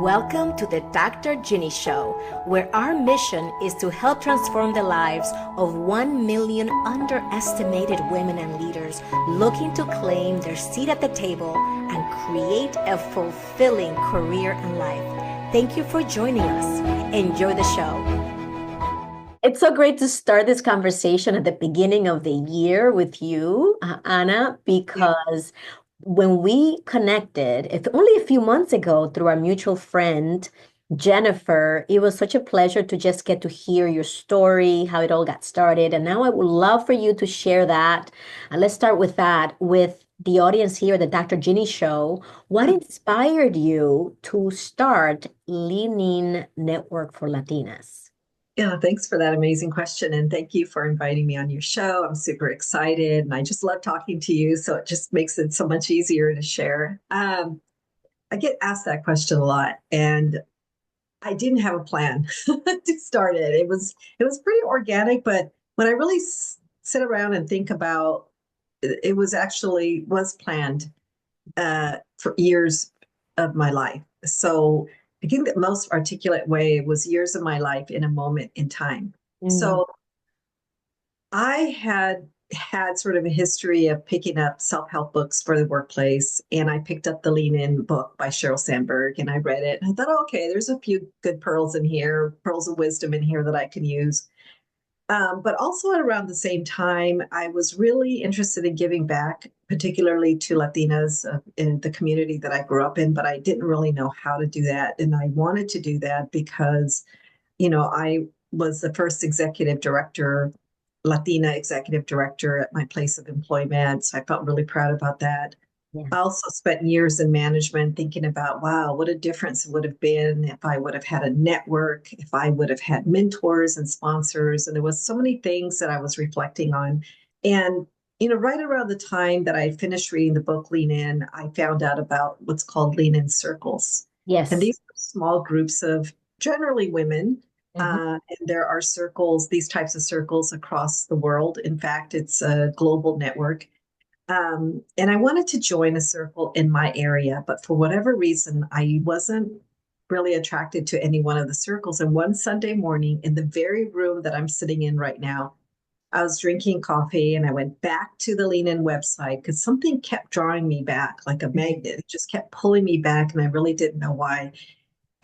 Welcome to the Dr. Ginny Show, where our mission is to help transform the lives of 1 million underestimated women and leaders looking to claim their seat at the table and create a fulfilling career and life. Thank you for joining us. Enjoy the show. It's so great to start this conversation at the beginning of the year with you, Anna, because when we connected, if only a few months ago through our mutual friend, Jennifer, it was such a pleasure to just get to hear your story, how it all got started. And now I would love for you to share that. And let's start with that, with the audience here, the Dr. Ginny Show. What inspired you to start Lean In Network for Latinas? Yeah, thanks for that amazing question. And thank you for inviting me on your show. I'm super excited. And I just love talking to you. So it just makes it so much easier to share. I get asked that question a lot. And I didn't have a plan to start it. It was pretty organic. But when I really sit around and think about it, was planned for years of my life. So I think the most articulate way was years of my life in a moment in time. So I had sort of a history of picking up self-help books for the workplace, and I picked up the Lean In book by Sheryl Sandberg, and I read it. And I thought, okay, there's a few good pearls in here, pearls of wisdom in here that I can use. But also at around the same time, I was really interested in giving back, particularly to Latinas in the community that I grew up in, but I didn't really know how to do that. And I wanted to do that because, I was the first executive director, Latina executive director at my place of employment. So I felt really proud about that. Yeah. I also spent years in management thinking about, wow, what a difference it would have been if I would have had a network, if I would have had mentors and sponsors. And there was so many things that I was reflecting on. And, right around the time that I finished reading the book Lean In, I found out about what's called Lean In circles. Yes. And these are small groups of generally women. And there are circles, these types of circles across the world. In fact, it's a global network. And I wanted to join a circle in my area, but for whatever reason, I wasn't really attracted to any one of the circles. And one Sunday morning, in the very room that I'm sitting in right now, I was drinking coffee and I went back to the Lean In website because something kept drawing me back like a magnet. It just kept pulling me back, and I really didn't know why.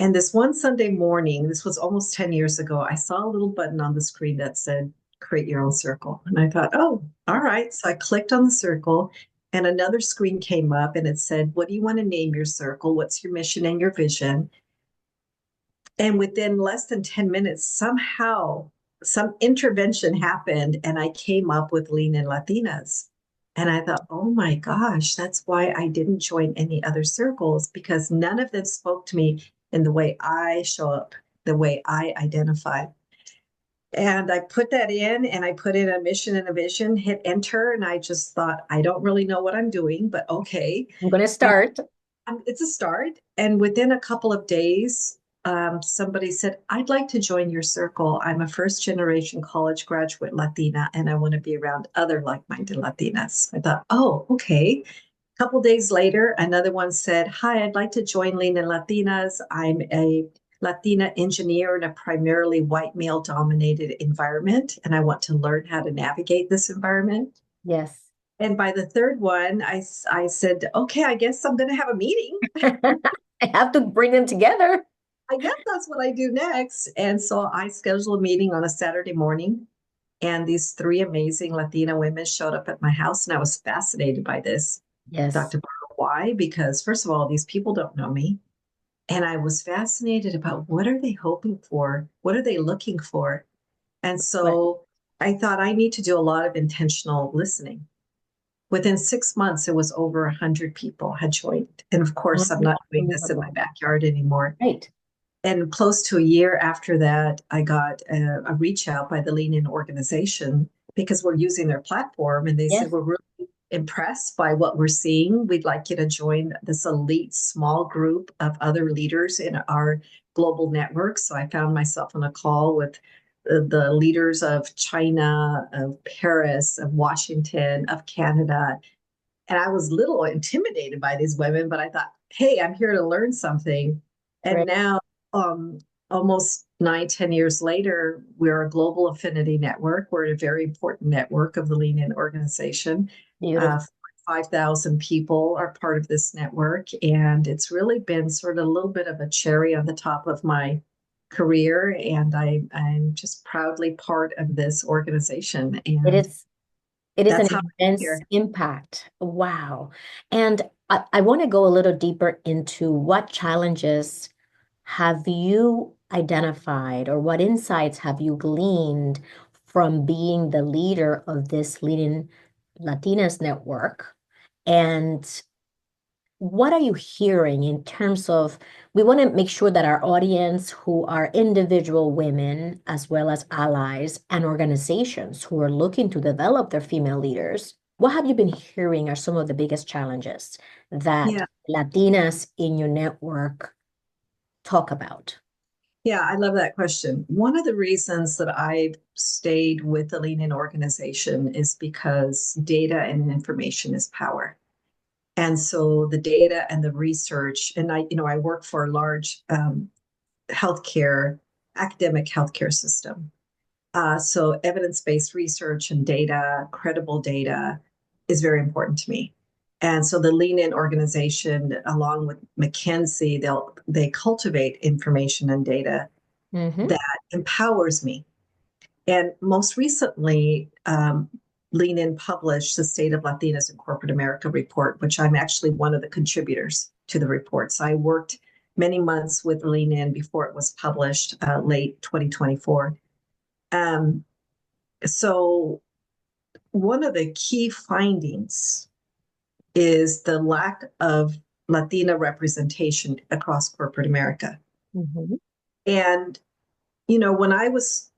And this one Sunday morning, this was almost 10 years ago, I saw a little button on the screen that said, create your own circle. And I thought, oh, all right. So I clicked on the circle, and another screen came up and it said, what do you want to name your circle? What's your mission and your vision? And within less than 10 minutes, somehow some intervention happened and I came up with Lean In Latinas. And I thought, oh my gosh, that's why I didn't join any other circles, because none of them spoke to me in the way I show up, the way I identify. And I put that in, and I put in a mission and a vision, hit enter. And I just thought, I don't really know what I'm doing, but okay. I'm going to start. It's a start. And within a couple of days, somebody said, I'd like to join your circle. I'm a first generation college graduate Latina, and I want to be around other like-minded Latinas. I thought, oh, okay. A couple days later, another one said, hi, I'd like to join Lean In Latinas. I'm a Latina engineer in a primarily white male dominated environment, and I want to learn how to navigate this environment. Yes. And by the third one, I said, okay, I guess I'm going to have a meeting. I have to bring them together. I guess that's what I do next. And so I scheduled a meeting on a Saturday morning, and these three amazing Latina women showed up at my house, and I was fascinated by this. Yes. Dr. Baro, why? Because first of all, these people don't know me. And I was fascinated about what are they hoping for? What are they looking for? And so I thought I need to do a lot of intentional listening. Within 6 months, it was over 100 people had joined. And of course, I'm not doing this in my backyard anymore. Right. And close to a year after that, I got a reach out by the Lean In organization because we're using their platform. And they said, we're really impressed by what we're seeing. We'd like you to join this elite small group of other leaders in our global network. So I found myself on a call with the leaders of China, of Paris, of Washington, of Canada. And I was a little intimidated by these women, but I thought, hey, I'm here to learn something. And Great. now, um, almost 9, 10 years later, we're a global affinity network. We're a very important network of the Lean In organization. Beautiful. 5,000 people are part of this network, and it's really been sort of a little bit of a cherry on the top of my career. And I'm just proudly part of this organization, It and is it is an that's how I'm immense here. impact. Wow. And I want to go a little deeper into what challenges have you identified or what insights have you gleaned from being the leader of this Leading Latinas network? And what are you hearing in terms of, we want to make sure that our audience, who are individual women as well as allies and organizations who are looking to develop their female leaders, what have you been hearing are some of the biggest challenges that Yeah. Latinas in your network talk about? Yeah, I love that question. One of the reasons that I've stayed with the Lean In organization is because data and information is power. And so the data and the research, and I work for a large healthcare, academic healthcare system. So evidence-based research and data, credible data is very important to me. And so the Lean In organization, along with McKinsey, they cultivate information and data Mm-hmm. that empowers me. And most recently, Lean In published the State of Latinas in Corporate America report, which I'm actually one of the contributors to the report. So I worked many months with Lean In before it was published, late 2024. Um, so one of the key findings is the lack of Latina representation across corporate America. Mm-hmm. And when I was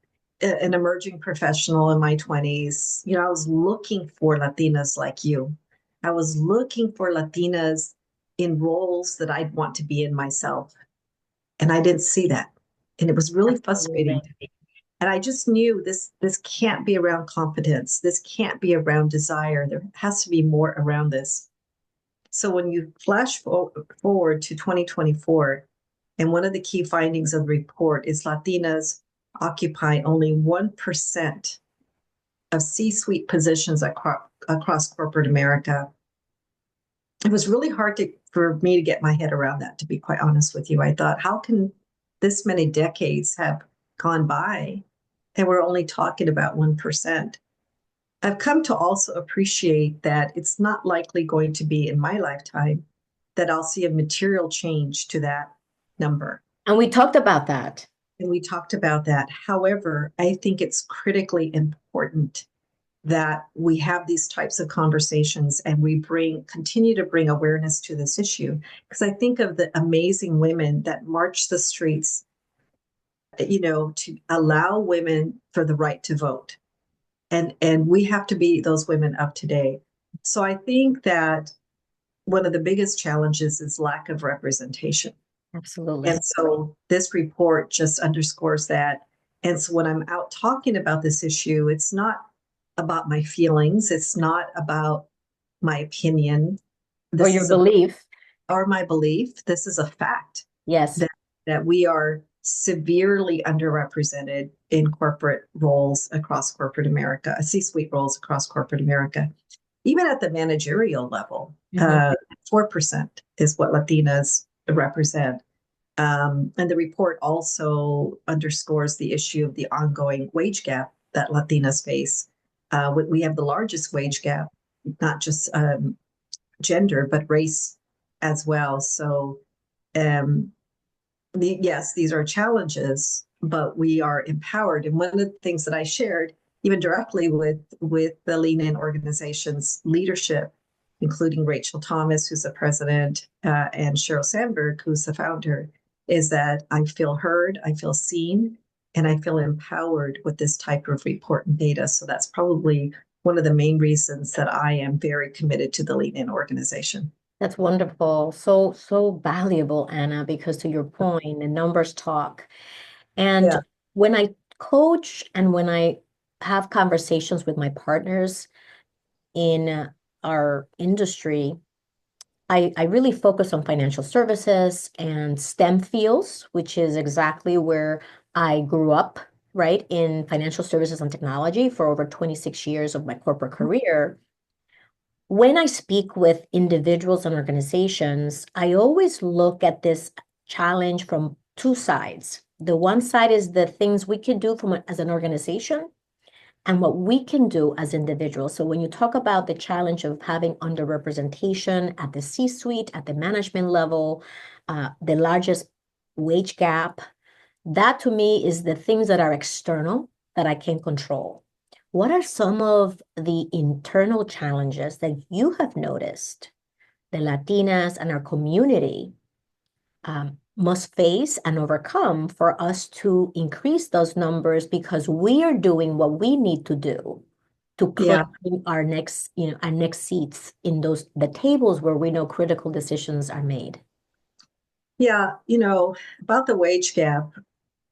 an emerging professional in my 20s, I was looking for Latinas like you. I was looking for Latinas in roles that I'd want to be in myself. And I didn't see that. And it was really frustrating Absolutely. to me. And I just knew this can't be around competence. This can't be around desire. There has to be more around this. So when you forward to 2024, and one of the key findings of the report is Latinas occupy only 1% of C-suite positions across corporate America. It was really hard for me to get my head around that, to be quite honest with you. I thought, how can this many decades have gone by and we're only talking about 1%? I've come to also appreciate that it's not likely going to be in my lifetime that I'll see a material change to that number. And we talked about that. And we talked about that. However, I think it's critically important that we have these types of conversations and we continue to bring awareness to this issue. Because I think of the amazing women that march the streets, to allow women for the right to vote. And we have to be those women of today. So I think that one of the biggest challenges is lack of representation. Absolutely. And so this report just underscores that. And so when I'm out talking about this issue, it's not about my feelings, it's not about my opinion. Or This your is a belief. or my belief. This is a fact Yes. that we are severely underrepresented in corporate roles across corporate America, C-suite roles across corporate America. Even at the managerial level, Mm-hmm. 4% is what Latinas represent. And the report also underscores the issue of the ongoing wage gap that Latinas face. We have the largest wage gap, not just gender, but race as well. So, um, yes, these are challenges, but we are empowered. And one of the things that I shared, even directly with the Lean In organization's leadership, including Rachel Thomas, who's the president, and Sheryl Sandberg, who's the founder, is that I feel heard, I feel seen, and I feel empowered with this type of report and data. So that's probably one of the main reasons that I am very committed to the Lean In organization. That's wonderful. So, so valuable, Anna, because to your point, the numbers talk. And Yeah. when I coach and when I have conversations with my partners in our industry, I really focus on financial services and STEM fields, which is exactly where I grew up, right, in financial services and technology for over 26 years of my corporate career. When I speak with individuals and organizations, I always look at this challenge from two sides. The one side is the things we can do as an organization and what we can do as individuals. So when you talk about the challenge of having underrepresentation at the C-suite, at the management level, the largest wage gap, that to me is the things that are external that I can control. What are some of the internal challenges that you have noticed the Latinas and our community must face and overcome for us to increase those numbers because we are doing what we need to do to claim Yeah. our next, our next seats in the tables where we know critical decisions are made. Yeah. About the wage gap,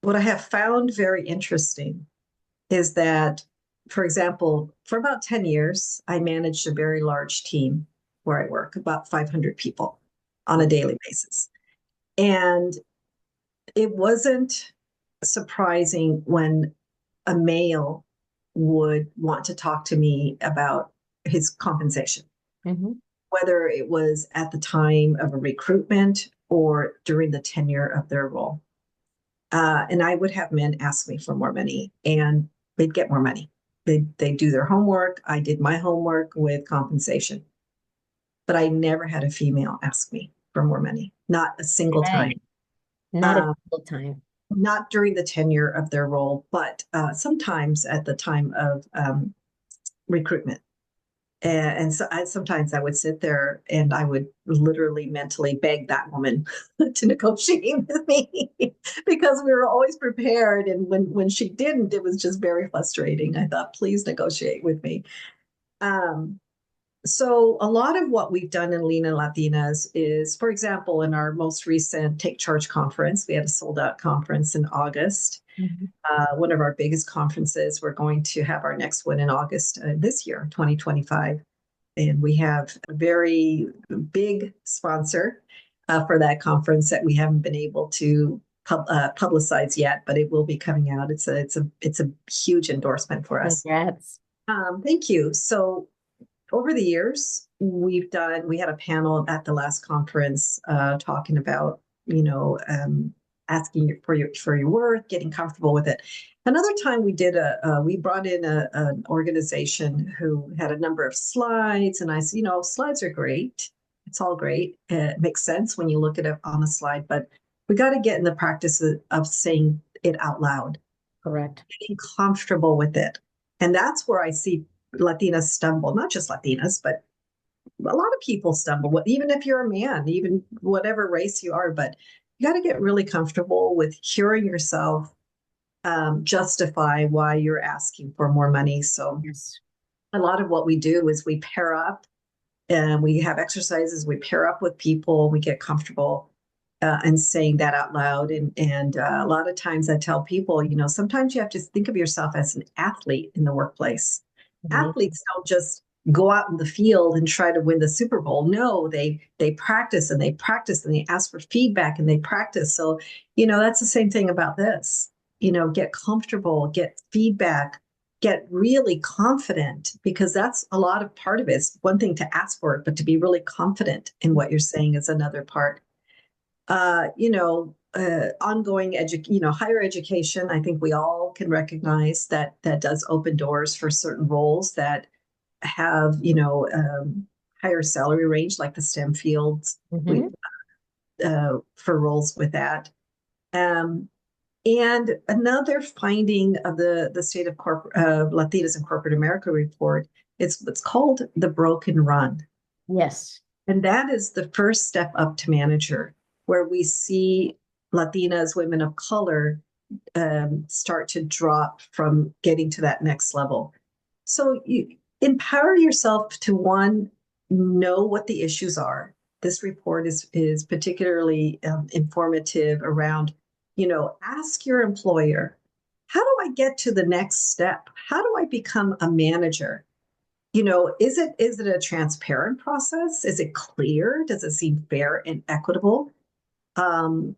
what I have found very interesting is that, for example, for about 10 years, I managed a very large team where I work, about 500 people on a daily basis. And it wasn't surprising when a male would want to talk to me about his compensation, Mm-hmm. whether it was at the time of a recruitment or during the tenure of their role. And I would have men ask me for more money, and they'd get more money. They do their homework. I did my homework with compensation, but I never had a female ask me for more money, not a single Right. time. Not a Uh, single time. Not during the tenure of their role, but sometimes at the time of recruitment. And so sometimes I would sit there and I would literally mentally beg that woman to negotiate with me because we were always prepared. And when she didn't, it was just very frustrating. I thought, please negotiate with me. Um, so a lot of what we've done in Lean In Latinas is, for example, in our most recent Take Charge conference, we had a sold out conference in August. Mhm. One of our biggest conferences. We're going to have our next one in August this year, 2025. And we have a very big sponsor for that conference that we haven't been able to publicize yet, but it will be coming out. It's a huge endorsement for us. Congrats. Thank you. So over the years, we had a panel at the last conference talking about, asking for your worth, getting comfortable with it. Another time we brought in an organization who had a number of slides, and I said, slides are great. It's all great. It makes sense when you look at it on a slide, but we got to get in the practice of saying it out loud, Correct. getting comfortable with it. And that's where I see Latinas stumble, not just Latinas, but a lot of people stumble, even if you're a man, even whatever race you are, but you got to get really comfortable with hearing yourself justify why you're asking for more money. So Yes. a lot of what we do is we pair up and we have exercises, we pair up with people, we get comfortable and saying that out loud. And a lot of times I tell people, sometimes you have to think of yourself as an athlete in the workplace. Amazing. Athletes don't just go out in the field and try to win the Super Bowl. No, they practice and they practice and they ask for feedback and they practice. So, that's the same thing about this. Get comfortable, get feedback, get really confident, because that's a lot of part of it. It's one thing to ask for it, but to be really confident in what you're saying is another part. Ongoing higher education. I think we all can recognize that that does open doors for certain roles that have, higher salary range, like the STEM fields. We Mhm. For roles with that. Um, and another finding of the State of Latinas in Corporate America report, it's what's called the broken run. Yes. And that is the first step up to manager, where we see Latinas, women of color, start to drop from getting to that next level. So you empower yourself to, one, know what the issues are. This report is particularly informative around, ask your employer, how do I get to the next step? How do I become a manager? is it a transparent process? Is it clear? Does it seem fair and equitable? Um,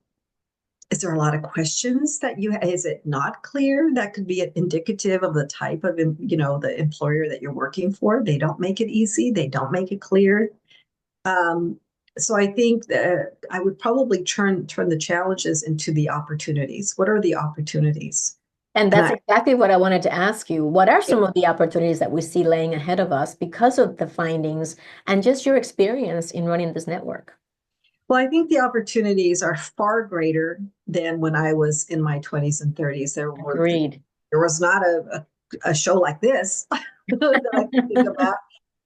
is there a lot of questions is it not clear? That could be indicative of the type of, the employer that you're working for. They don't make it easy. They don't make it clear. Um, so I think that I would probably turn the challenges into the opportunities. What are the opportunities? And And that's exactly what I wanted to ask you. What are yeah, some of the opportunities that we see laying ahead of us because of the findings and just your experience in running this network? well, I think the opportunities are far greater than when I was in my 20s and 30s. Agreed. There was not a show like this that I can think about.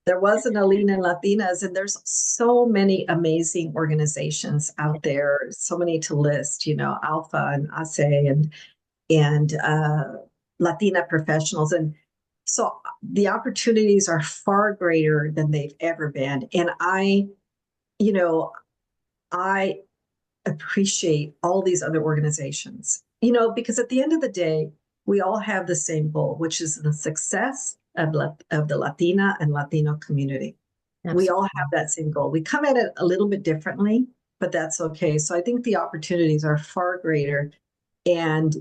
There wasn't a Lean In Latinas, and there's so many amazing organizations out there, so many to list, Alpha and ASE and Latina professionals. And so the opportunities are far greater than they've ever been. And you know, I appreciate all these other organizations, because at the end of the day, we all have the same goal, which is the success of the Latina and Latino community. We all Absolutely. have that same goal. We come at it a little bit differently, but that's okay. So I think the opportunities are far greater. And,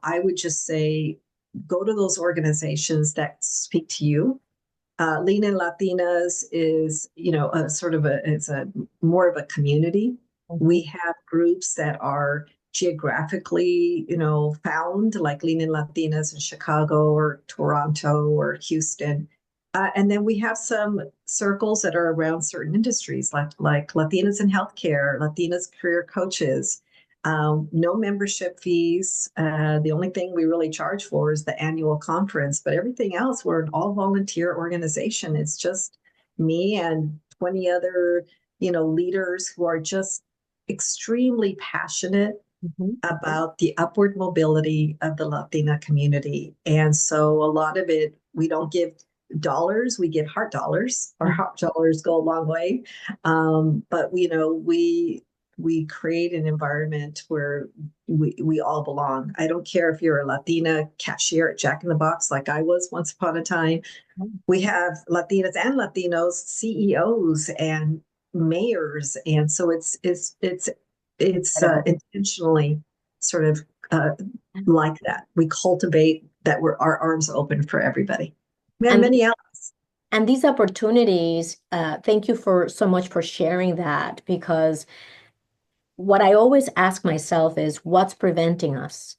I would just say go to those organizations that speak to you. Lean In Latinas is, a sort of it's a more of a community. Mhm. We have groups that are geographically, found, like Lean In Latinas in Chicago or Toronto or Houston. And then we have some circles that are around certain industries, like Latinas in healthcare, Latinas career coaches. No membership fees. The only thing we really charge for is the annual conference, but everything else, we're an all volunteer organization. It's just me and 20 other, leaders who are just extremely passionate Mhm. about the upward mobility of the Latina community. And so a lot of it, we don't give dollars, we give heart dollars. Our Mhm. heart dollars go a long way. But we create an environment where we all belong. I don't care if you're a Latina cashier at Jack in the Box like I was once upon a time. We have Latinas and Latinos CEOs and mayors, and so it's Incredible. intentionally sort of uh, like that. We cultivate that our arms open for everybody. We have And many outlets. and these opportunities, thank you for so much for sharing that because what I always ask myself is what's preventing us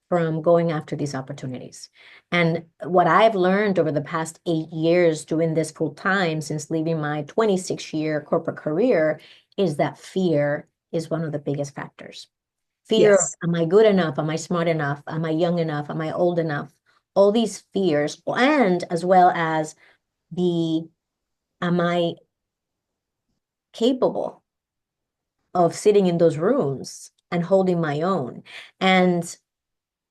from going after these opportunities? And what I've learned over the past 8 years doing this full time since leaving my 26-year corporate career is that fear is one of the biggest factors. Fear of, Yes, am I good enough? Am I smart enough? Am I young enough? Am I old enough? All these fears, and as well as the, am I capable of sitting in those rooms and holding my own? And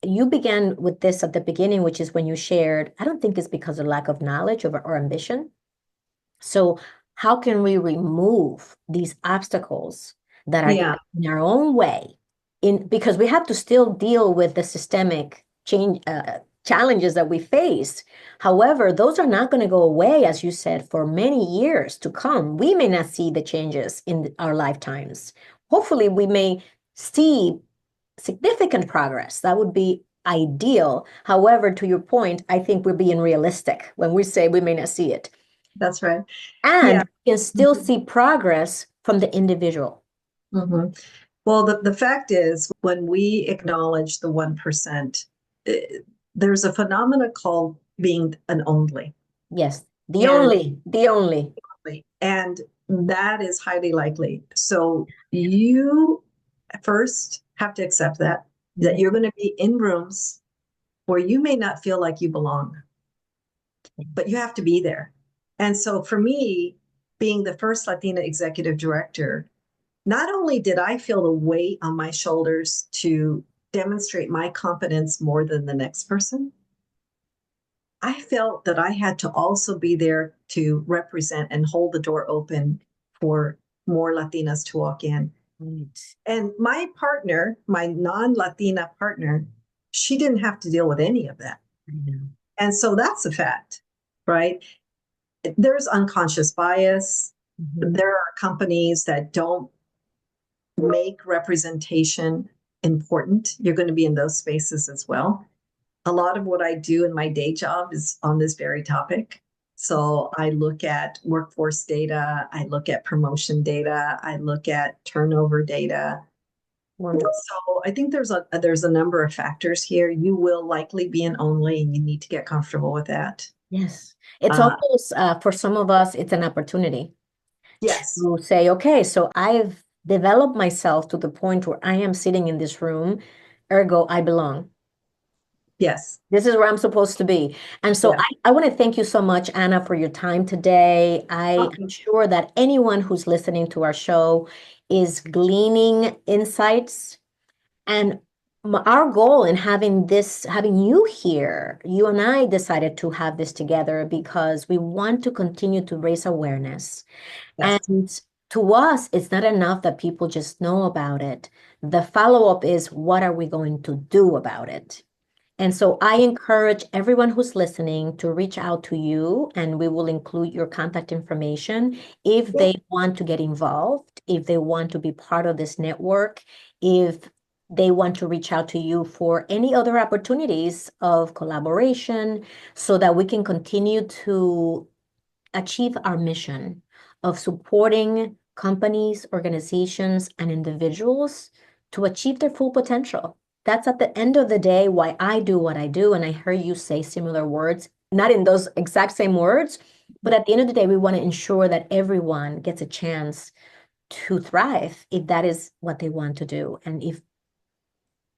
you began with this at the beginning, which is when you shared, I don't think it's because of lack of knowledge or ambition. So, how can we remove these obstacles that are yeah, getting in our own way? Because we have to still deal with the systemic change challenges that we face. However, those are not going to go away, as you said, for many years to come. We may not see the changes in our lifetimes. Hopefully, we may see significant progress. That would be ideal. However, to your point, I think we're being realistic when we say we may not see it. that's right. And Yeah. we can still see progress from the individual. Mhm. Well, the fact is, when we acknowledge the 1%, eh, there's a phenomena called being an only. Yes, And the only. and that is highly likely. So you first have to accept that Mhm. you're going to be in rooms where you may not feel like you belong, but you have to be there. And so for me, being the first Latina executive director, not only did I feel the weight on my shoulders to demonstrate my competence more than the next person, I felt that I had to also be there to represent and hold the door open for more Latinas to walk in. Right. And my partner, my non Latina partner, she didn't have to deal with any of that. I know. And so that's a fact, right? there's unconscious bias. Mhm. There are companies that don't make representation important. You're going to be in those spaces as well. A lot of what I do in my day job is on this very topic. So I look at workforce data, I look at promotion data, I look at turnover data. Wonderful. So I think there's a number of factors here. You will likely be an only, and you need to get comfortable with that. Yes. It's Uh, almost, for some of us, it's an opportunity yes, to say, okay, so I've developed myself to the point where I am sitting in this room, ergo, I belong. yes, This is where I'm supposed to be. And so yeah. I want to thank you so much, Anna, for your time today. I Oh, am sure that anyone who's listening to our show is gleaning insights. And our goal in having you here, you and I decided to have this together because we want to continue to raise awareness. yes. And to us, it's not enough that people just know about it. The follow-up is, what are we going to do about it? And so I encourage everyone who's listening to reach out to you, and we will include your contact information if Yeah. they want to get involved, if they want to be part of this network, if they want to reach out to you for any other opportunities of collaboration so that we can continue to achieve our mission of supporting companies, organizations, and individuals to achieve their full potential. That's at the end of the day why I do what I do. And I heard you say similar words, not in those exact same words, but at the end of the day, we want to ensure that everyone gets a chance to thrive if that is what they want to do. And if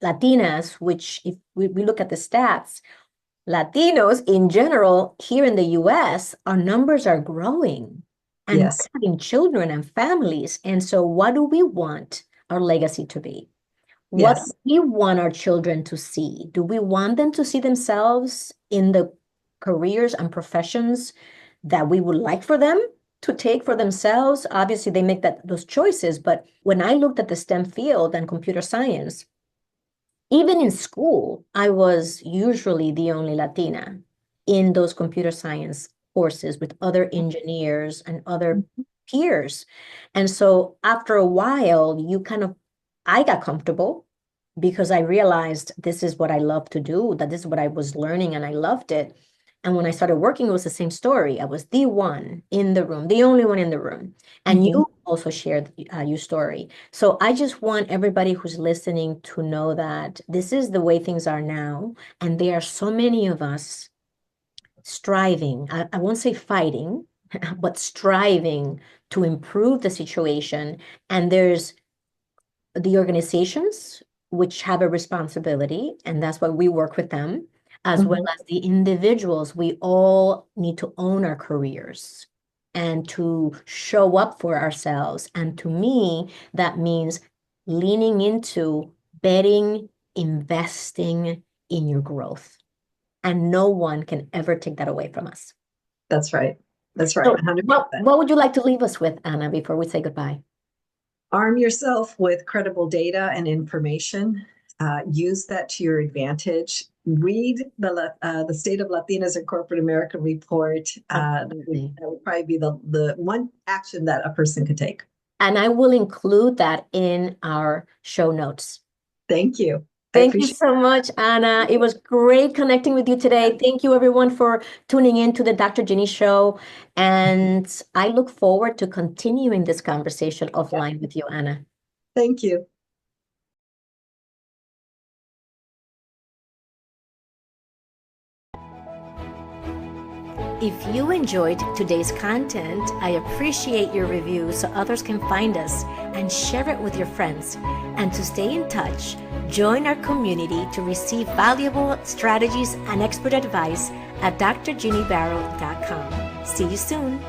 Latinas, which if we look at the stats, Latinos in general here in the US, our numbers are growing and we're Yes, having children and families. And so, what do we want our legacy to be? What do yes. we want our children to see? Do we want them to see themselves in the careers and professions that we would like for them to take for themselves? Obviously, they make those choices. But when I looked at the STEM field and computer science, even in school, I was usually the only Latina in those computer science courses with other engineers and other peers. And so after a while, I got comfortable because I realized this is what I love to do, that this is what I was learning and I loved it. And when I started working, it was the same story. I was the one in the room, the only one in the room. And Mhm. you also shared your story. So I just want everybody who's listening to know that this is the way things are now. And there are so many of us striving, I won't say fighting, but striving to improve the situation. And there's the organizations which have a responsibility, and that's why we work with them, as well Mhm. as the individuals. We all need to own our careers and to show up for ourselves. And to me, that means leaning into betting, investing in your growth. And no one can ever take that away from us. That's right. That's right. So, 100%. what would you like to leave us with, Anna, before we say goodbye? Arm yourself with credible data and information. Use that to your advantage. Read the State of Latinas in Corporate America report. Absolutely. That would probably be the one action that a person could take. And I will include that in our show notes. Thank you. I Thank you appreciate so much, Anna. It was great connecting with you today. Thank you, everyone, for tuning in to the Dr. Ginny Show. And I look forward to continuing this conversation it. offline with you, Anna. Thank you. If you enjoyed today's content, I appreciate your review so others can find us and share it with your friends. And to stay in touch, join our community to receive valuable strategies and expert advice at drginnybaro.com. See you soon.